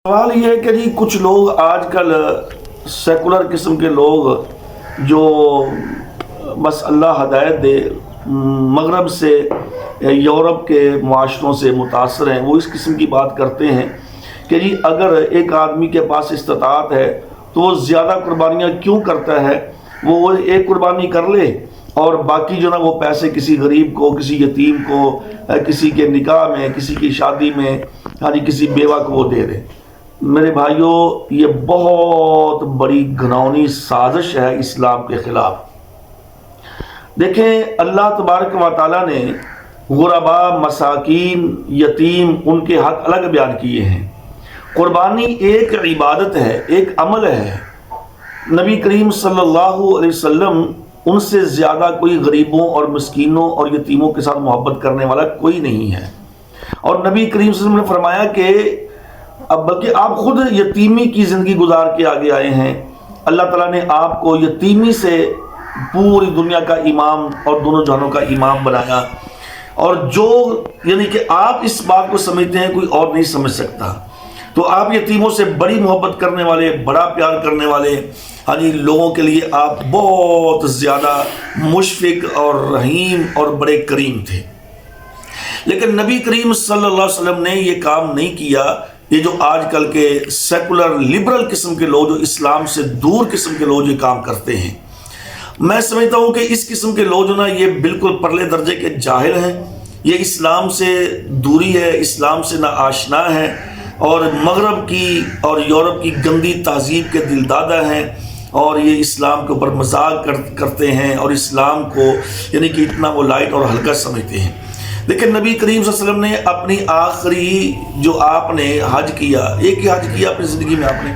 سوال یہ ہے کہ جی کچھ لوگ آج کل سیکولر قسم کے لوگ جو بس اللہ ہدایت دے مغرب سے یورپ کے معاشروں سے متاثر ہیں، وہ اس قسم کی بات کرتے ہیں کہ جی اگر ایک آدمی کے پاس استطاعت ہے تو وہ زیادہ قربانیاں کیوں کرتا ہے، وہ ایک قربانی کر لے اور باقی جو نا وہ پیسے کسی غریب کو، کسی یتیم کو، کسی کے نکاح میں، کسی کی شادی میں، کسی بیوہ کو وہ دے دے۔ میرے بھائیوں، یہ بہت بڑی گھناؤنی سازش ہے اسلام کے خلاف۔ دیکھیں، اللہ تبارک و تعالیٰ نے غرباء، مساکین، یتیم، ان کے حق الگ بیان کیے ہیں۔ قربانی ایک عبادت ہے، ایک عمل ہے۔ نبی کریم صلی اللہ علیہ وسلم ان سے زیادہ کوئی غریبوں اور مسکینوں اور یتیموں کے ساتھ محبت کرنے والا کوئی نہیں ہے۔ اور نبی کریم صلی اللہ علیہ وسلم نے فرمایا کہ بلکہ آپ خود یتیمی کی زندگی گزار کے آگے آئے ہیں۔ اللہ تعالیٰ نے آپ کو یتیمی سے پوری دنیا کا امام اور دونوں جہانوں کا امام بنایا، اور جو یعنی کہ آپ اس بات کو سمجھتے ہیں کوئی اور نہیں سمجھ سکتا۔ تو آپ یتیموں سے بڑی محبت کرنے والے، بڑا پیار کرنے والے لوگوں کے لیے آپ بہت زیادہ مشفق اور رحیم اور بڑے کریم تھے۔ لیکن نبی کریم صلی اللہ علیہ وسلم نے یہ کام نہیں کیا۔ یہ جو آج کل کے سیکولر لبرل قسم کے لوگ، جو اسلام سے دور قسم کے لوگ یہ کام کرتے ہیں، میں سمجھتا ہوں کہ اس قسم کے لوگ جو نا یہ بالکل پرلے درجے کے جاہل ہیں۔ یہ اسلام سے دوری ہے، اسلام سے نا آشنا ہے، اور مغرب کی اور یورپ کی گندی تہذیب کے دلدادہ ہیں، اور یہ اسلام کے اوپر مذاق کرتے ہیں، اور اسلام کو یعنی کہ اتنا وہ لائٹ اور ہلکا سمجھتے ہیں۔ لیکن نبی کریم صلی اللہ علیہ وسلم نے اپنی آخری جو آپ نے حج کیا، ایک ہی حج کیا اپنی زندگی میں آپ نے،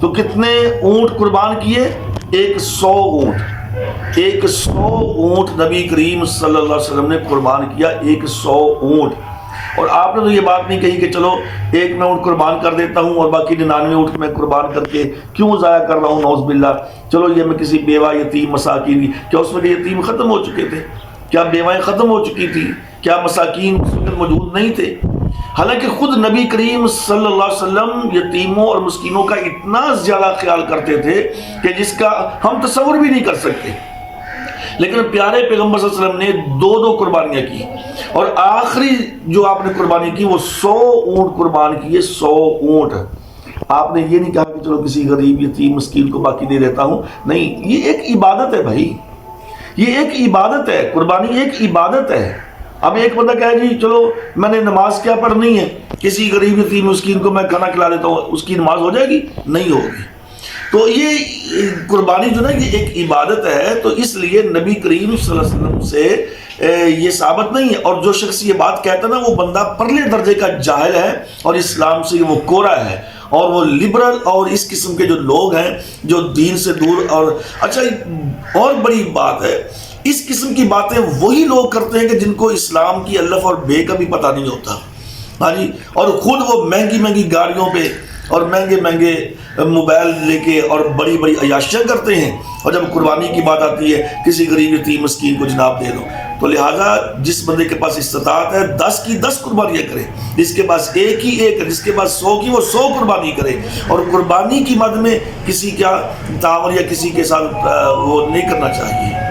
تو کتنے اونٹ قربان کیے؟ 100 اونٹ۔ 100 اونٹ نبی کریم صلی اللہ علیہ وسلم نے قربان کیا، 100 اونٹ۔ اور آپ نے تو یہ بات نہیں کہی کہ چلو ایک میں اونٹ قربان کر دیتا ہوں اور باقی 99 اونٹ میں قربان کر کے کیوں ضائع کر رہا ہوں، نعوذ باللہ، چلو یہ میں کسی بیوہ، یتیم، مساکین کی، کیا اس میں یتیم ختم ہو چکے تھے؟ کیا بیوائیں ختم ہو چکی تھی؟ کیا مساکین موجود نہیں تھے؟ حالانکہ خود نبی کریم صلی اللہ علیہ وسلم یتیموں اور مسکینوں کا اتنا زیادہ خیال کرتے تھے کہ جس کا ہم تصور بھی نہیں کر سکتے۔ لیکن پیارے پیغمبر صلی اللہ علیہ وسلم نے 2 قربانیاں کی، اور آخری جو آپ نے قربانی کی وہ 100 اونٹ قربان کیے، 100 اونٹ۔ آپ نے یہ نہیں کہا کہ چلو کسی غریب، یتیم، مسکین کو باقی دے دیتا ہوں، نہیں، یہ ایک عبادت ہے بھائی، یہ ایک عبادت ہے، قربانی ایک عبادت ہے۔ اب ایک بندہ کہے جی چلو میں نے نماز کیا پڑھنی ہے، کسی غریب، یتیم، مسکین کو میں کھانا کھلا دیتا ہوں، اس کی نماز ہو جائے گی؟ نہیں ہوگی۔ تو یہ قربانی جو نا یہ ایک عبادت ہے، تو اس لیے نبی کریم صلی اللہ علیہ وسلم سے یہ ثابت نہیں ہے۔ اور جو شخص یہ بات کہتا ہے نا، وہ بندہ پرلے درجے کا جاہل ہے، اور اسلام سے وہ کورا ہے، اور وہ لبرل اور اس قسم کے جو لوگ ہیں جو دین سے دور۔ اور اچھا، اور بڑی بات ہے، اس قسم کی باتیں وہی لوگ کرتے ہیں کہ جن کو اسلام کی الف اور بے کا بھی پتہ نہیں ہوتا، اور خود وہ مہنگی مہنگی گاڑیوں پہ اور مہنگے مہنگے موبائل لے کے اور بڑی بڑی عیاشیاں کرتے ہیں، اور جب قربانی کی بات آتی ہے کسی غریب، یتیم، مسکین کو جناب دے دو۔ تو لہٰذا جس بندے کے پاس استطاعت ہے 10 کی 10 قربانیاں کرے، جس کے پاس ایک ہی ایک ہے، جس کے پاس 100 کی وہ 100 قربانی کرے، اور قربانی کی مد میں کسی کا تعاون یا کسی کے ساتھ وہ نہیں کرنا چاہیے۔